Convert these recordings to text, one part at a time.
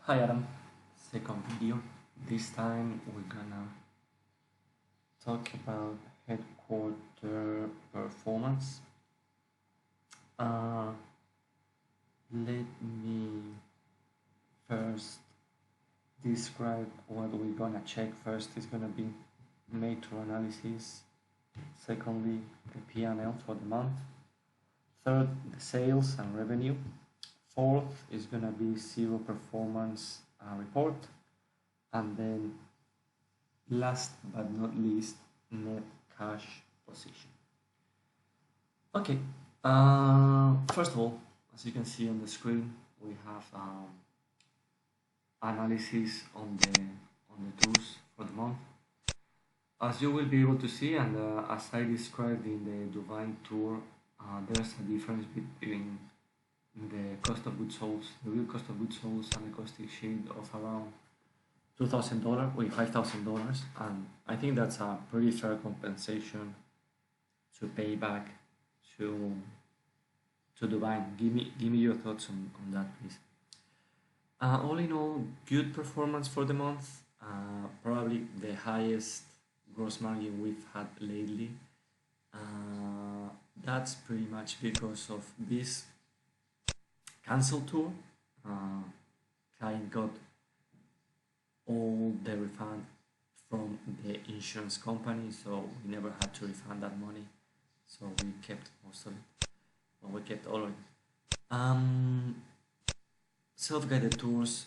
Hi Adam, second video. This time we're gonna talk about headquarter performance. Uh, Let me first describe what we're gonna check. First is gonna be major analysis. Secondly, the P&L for the month. Third, the sales and revenue. Fourth is gonna be zero performance report. And then last but not least, net cash position. Okay, first of all, as you can see on the screen, we have analysis on the tools for the month. As you will be able to see, and as I described in the Divine tour, there's a difference between the cost of goods sold, the real cost of goods sold, and the cost sheet of around $2,000 with $5,000, and I think that's a pretty fair compensation to pay back to Divine. Give me your thoughts on that, please. All in all, good performance for the month. Probably the highest gross margin we've had lately. That's pretty much because of this cancel tour. Client got all the refund from the insurance company, so we never had to refund that money. So we kept most of it. Well, we kept all of it. Self-guided tours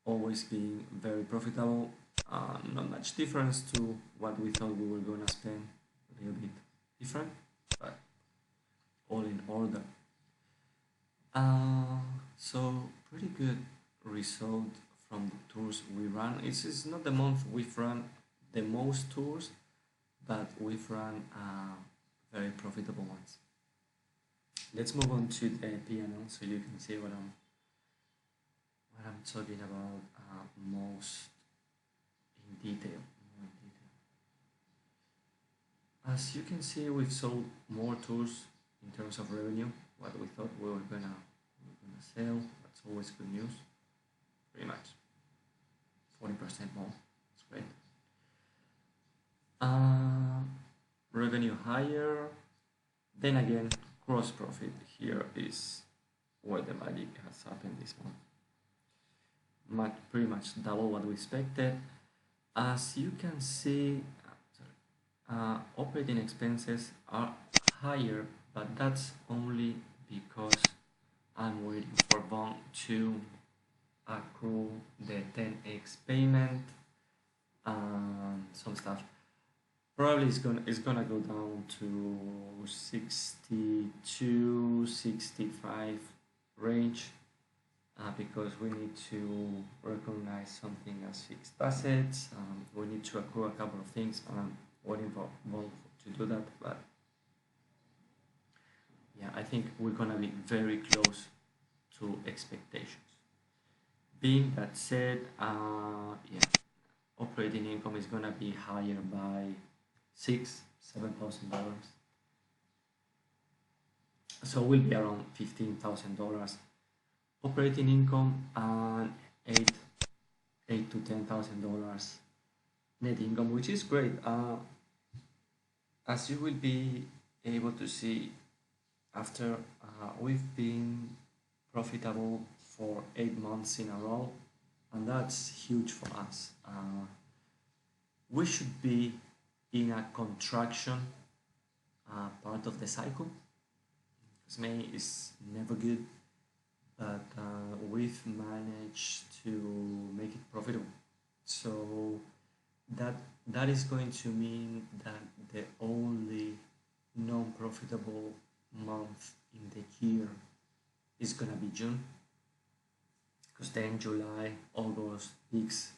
always being very profitable. Not much difference to what we thought we were gonna spend. A little bit different, but all in order. So pretty good result from the tours we ran. It's not the month we've run the most tours, but we've run very profitable ones. Let's move on to the P&L so you can see what I'm talking about most in detail. As you can see, we've sold more tours in terms of revenue. What we thought we were gonna sell. That's always good news. Pretty much 40% more. That's great. Revenue higher. Then again, gross profit here is where the magic has happened this month. Pretty much double what we expected. As you can see, operating expenses are higher, but that's only because I'm waiting for Bond to accrue the 10x payment and some stuff. Probably it's gonna go down to 62, 65 range because we need to recognize something as fixed assets. We need to accrue a couple of things, and I'm waiting for Bond to do that. But yeah, I think we're gonna be very close to expectations. Being that said, yeah, operating income is gonna be higher by $7,000. So we'll be around $15,000 operating income and eight to $10,000 net income, which is great. As you will be able to see, after we've been profitable for 8 months in a row, and that's huge for us. We should be in a contraction part of the cycle, because May is never good, but we've managed to make it profitable. So that is going to mean that the only non-profitable month in the year is gonna be June, because then July, August peaks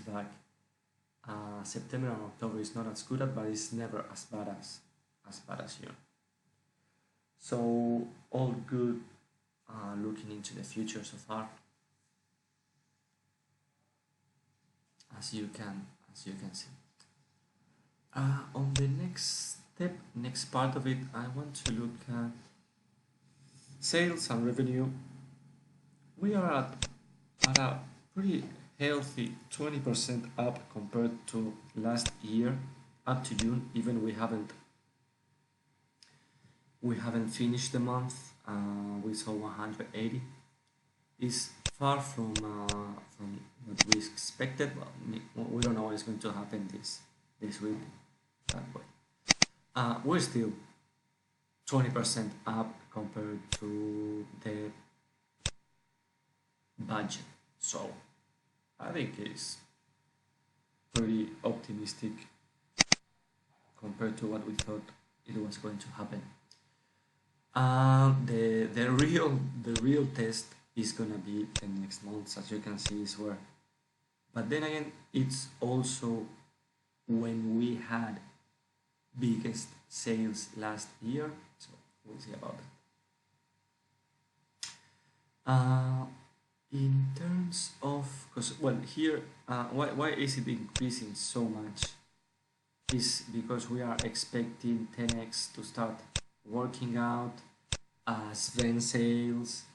back. September and October is not as good at, but it's never as bad as June. So all good. Looking into the future so far, as you can see. On the next part of it, I want to look at sales and revenue. We are at a pretty healthy 20% up compared to last year up to June. Even we haven't finished the month. We saw 180. Is far from what we expected. Well, we don't know what is going to happen this week. That way, we're still 20% up compared to the budget. So I think it's pretty optimistic compared to what we thought it was going to happen. The real test is gonna be the next month, as you can see, is where. But then again, it's also when we had biggest sales last year. So we'll see about that. In terms of, because well here, why is it increasing so much? Is because we are expecting 10x to start working out as van sales.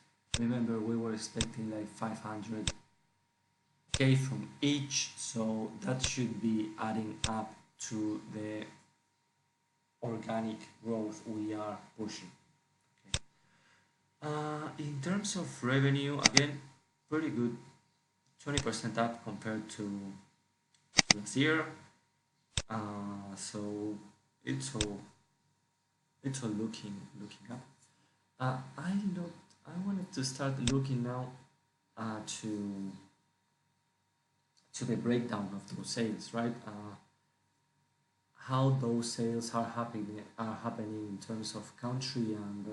Remember, we were expecting like 500K from each, so that should be adding up to the organic growth we are pushing. Okay. In terms of revenue, again, pretty good, 20% up compared to last year. So it's all looking up. I wanted to start looking now to the breakdown of those sales, right? How those sales are happening in terms of country, and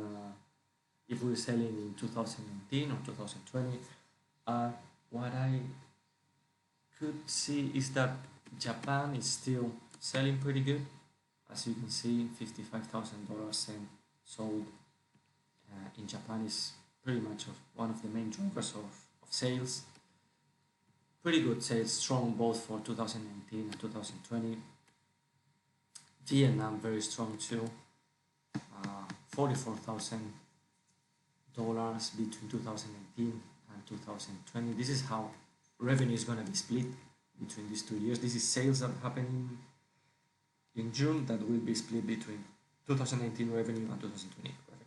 if we're selling in 2019 or 2020. What I could see is that Japan is still selling pretty good. As you can see, $55,000 and sold in Japan is pretty much one of the main drivers of sales. Pretty good sales, strong both for 2019 and 2020. Vietnam very strong too. $44,000 between 2019 and 2020. This is how revenue is going to be split between these 2 years. This is sales that happening in June that will be split between 2019 revenue and 2020 revenue.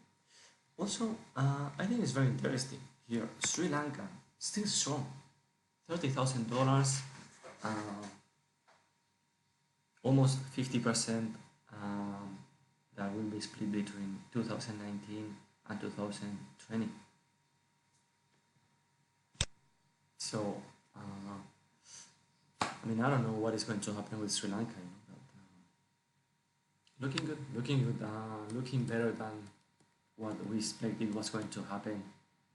Also, I think it's very interesting here. Sri Lanka still strong, $30,000, almost 50%. That will be split between 2019 and 2020. So, I mean, I don't know what is going to happen with Sri Lanka, but looking good, looking better than what we expected was going to happen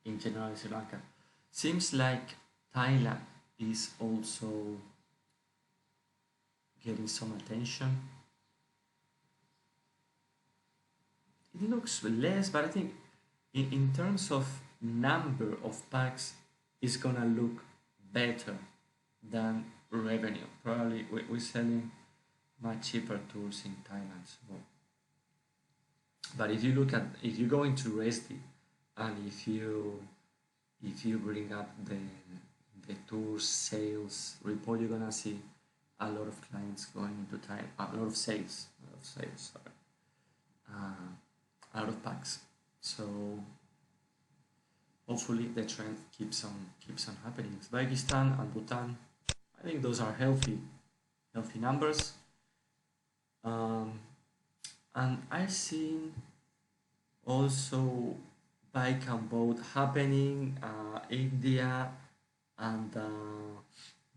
in general in Sri Lanka. Seems like Thailand is also getting some attention. It looks less, but I think in terms of number of packs, it's gonna look better than revenue. Probably we're selling much cheaper tours in Thailand. So, but if you go into Resti, and if you bring up the tour sales report, you're gonna see a lot of clients going into Thailand, a lot of sales, sorry, a lot of packs. So hopefully the trend keeps on happening. Uzbekistan and Bhutan, I think those are healthy numbers. And I've seen also bike and boat happening, India and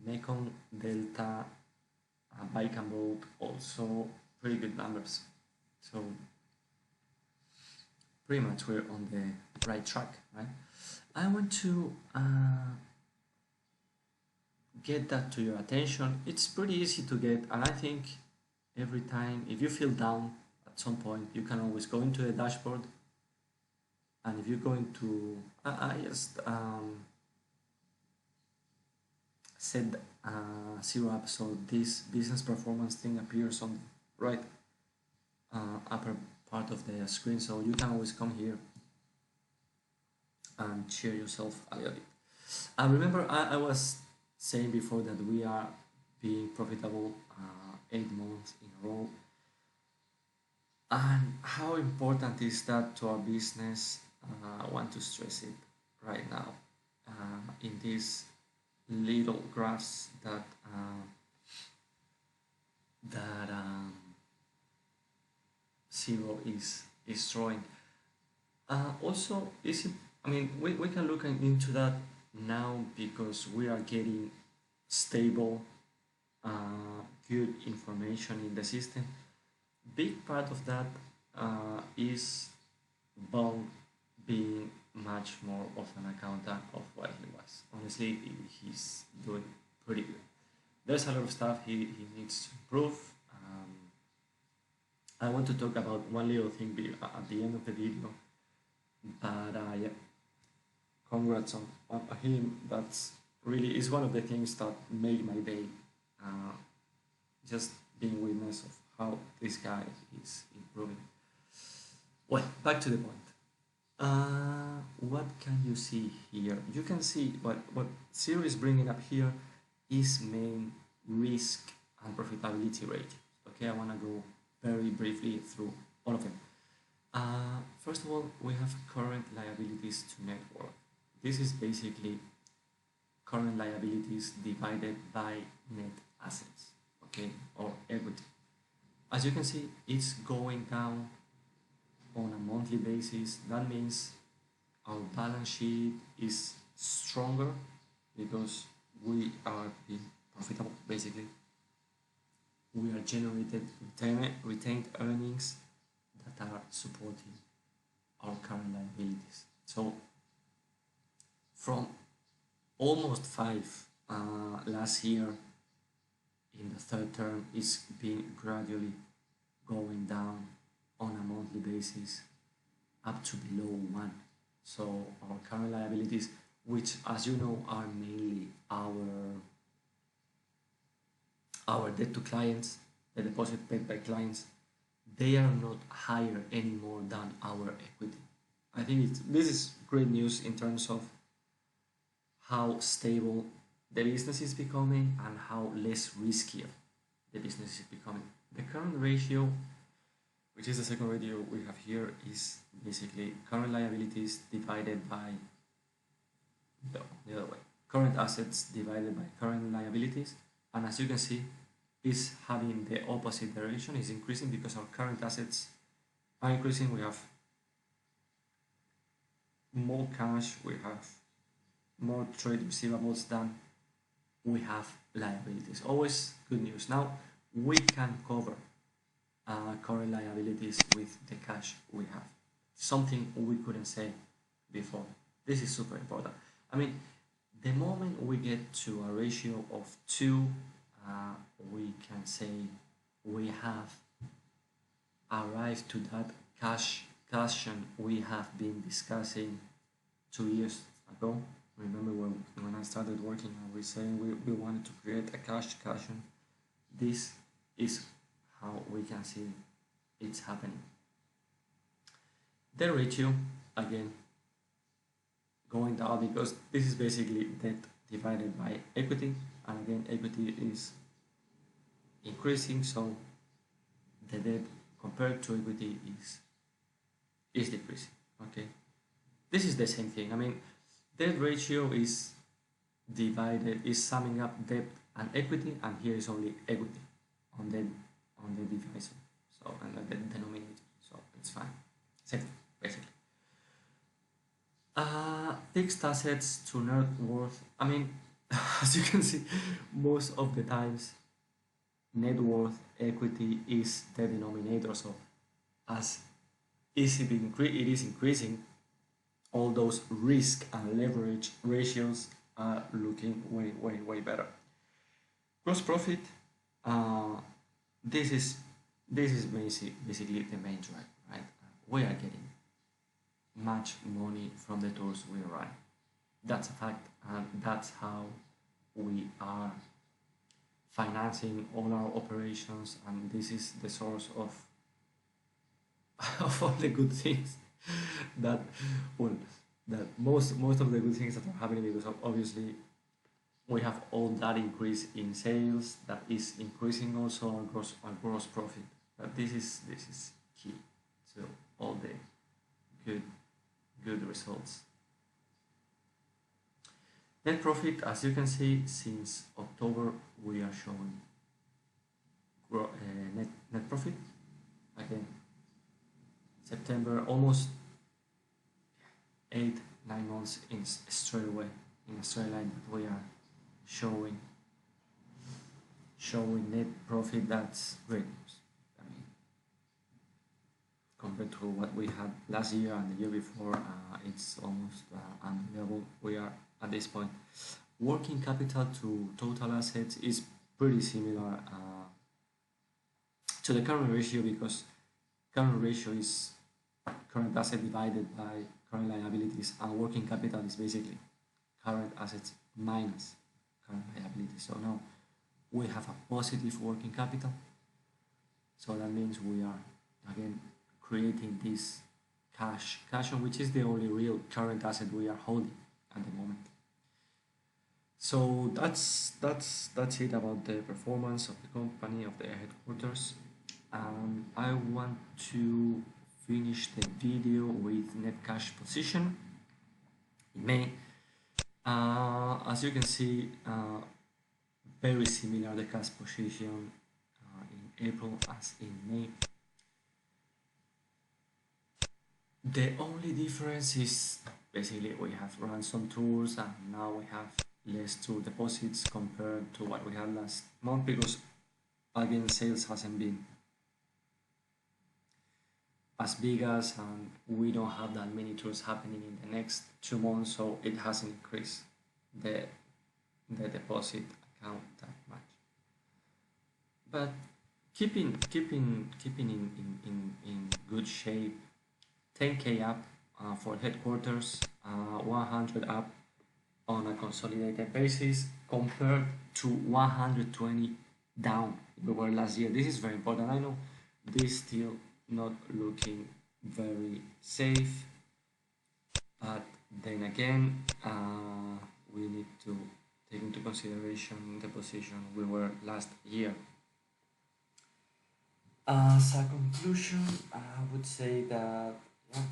Mekong Delta, bike and boat also pretty good numbers. So pretty much we're on the right track, right? I want to get that to your attention. It's pretty easy to get, and I think every time, if you feel down at some point, you can always go into the dashboard, and if you're going to, I just set zero up, so this business performance thing appears on right upper part of the screen, so you can always come here and cheer yourself a little bit. I remember I was saying before that we are being profitable 8 months in a row, and how important is that to our business? I want to stress it right now in these little graphs that zero is drawing. Also, is it, I mean, we can look into that now because we are getting stable, good information in the system. Big part of that is Bond being much more of an accountant of what he was. Honestly, he's doing pretty good. There's a lot of stuff he needs to improve. Um, I want to talk about one little thing at the end of the video, but yeah, congrats on him. That's really is one of the things that made my day. Uh, just being witness of how this guy is improving. Well, back to the point. What can you see here? You can see what Zero is bringing up here is main risk and profitability rate. Okay, I want to go very briefly through all of them. First of all, we have current liabilities to net worth. This is basically current liabilities divided by net assets, okay, or equity. As you can see, it's going down on a monthly basis. That means our balance sheet is stronger because we are being profitable. Basically, we are generated retained earnings that are supporting our current liabilities. So from almost five last year in the third term is being gradually going down on a monthly basis up to below one. So our current liabilities, which as you know are mainly our debt to clients, the deposit paid by clients, they are not higher anymore than our equity. I think this is great news in terms of how stable the business is becoming and how less riskier the business is becoming. The current ratio, which is the second ratio we have here, is basically current liabilities divided by the other way. Current assets divided by current liabilities, and as you can see, is having the opposite direction, is increasing because our current assets are increasing. We have more cash, we have more trade receivables than we have liabilities. Always good news. Now we can cover current liabilities with the cash we have. Something we couldn't say before. This is super important. I mean, the moment we get to a ratio of 2, we can say we have arrived to that cash cushion we have been discussing 2 years ago. Remember when I started working and we saying we wanted to create a cash cushion. This is how we can see it's happening. The ratio, again, going down because this is basically debt divided by equity, and again equity is increasing, so the debt compared to equity is decreasing. Okay, this is the same thing. I mean, debt ratio is summing up debt and equity, and here is only equity on the divisor, so and the denominator, so it's fine. Same thing, basically. Fixed assets to net worth. I mean, as you can see, most of the times net worth equity is the denominator. So as it is increasing, all those risk and leverage ratios are looking way better. Gross profit. This is basically the main drive, right? We are getting much money from the tools we run. That's a fact, and that's how we are financing all our operations, and this is the source of of all the good things that, well, that most of the good things that are happening, because obviously we have all that increase in sales that is increasing also our gross profit. But this is key to all the good good results. Net profit, as you can see, since October we are showing net profit. Again, September, almost 8 9 months in straight away in a straight line that we are showing net profit. That's great news. I mean, compared to what we had last year and the year before, it's almost unbelievable. We are at this point. Working capital to total assets is pretty similar to the current ratio, because current ratio is current asset divided by current liabilities, and working capital is basically current assets minus current liabilities. So now we have a positive working capital. So that means we are again creating this cash on, which is the only real current asset we are holding at the moment. So that's it about the performance of the company, of the headquarters. I want to finish the video with net cash position in May. As you can see, very similar the cash position in April as in May. The only difference is basically we have run some tours and now we have less tour deposits compared to what we had last month, because again sales hasn't been as big as, and we don't have that many tours happening in the next 2 months, so it hasn't increased the deposit account that much. But keeping in good shape. 10k up for headquarters, 100 up on a consolidated basis compared to 120 down we were last year. This is very important. I know this still not looking very safe, but then again, we need to take into consideration the position we were last year. As a conclusion, I would say that, yeah,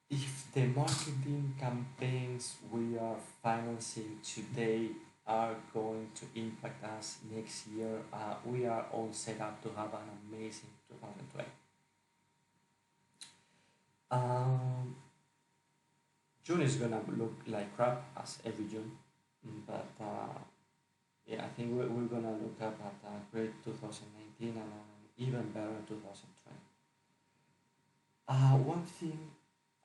if the marketing campaigns we are financing today are going to impact us next year, we are all set up to have an amazing 2020. June is gonna look like crap as every June, but yeah, I think we're gonna look up at a great 2019 and an even better 2020. One thing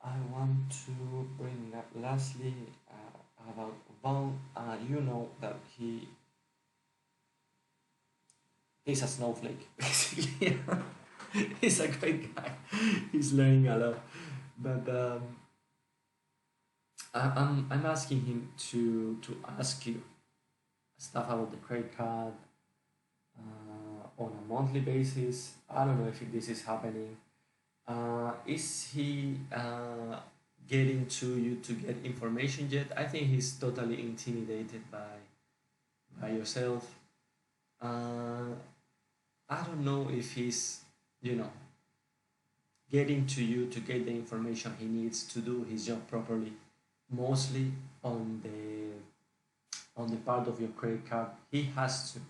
I want to bring up lastly about Val, you know that he's a snowflake basically. He's a great guy. He's learning a lot, but I'm asking him to ask you stuff about the credit card on a monthly basis. I don't know if this is happening. Is he getting to you to get information yet? I think he's totally intimidated by yourself. I don't know if he's, you know, getting to you to get the information he needs to do his job properly. Mostly on the part of your credit card, he has to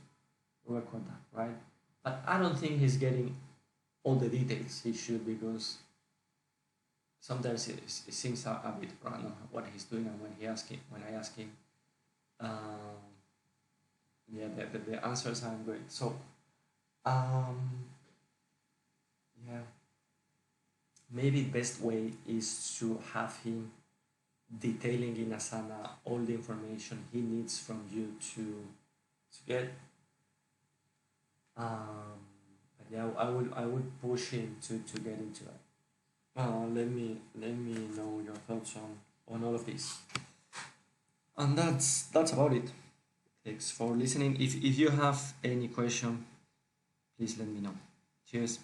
work on that, right? But I don't think he's getting all the details he should, because sometimes it seems a bit random what he's doing, and when I ask him, um, yeah, the answers aren't great. So um, yeah, maybe the best way is to have him detailing in Asana all the information he needs from you to get. Um, but yeah, I would push him to get into it. Let me know your thoughts on all of this. And that's about it. Thanks for listening. If you have any question, please let me know. Cheers.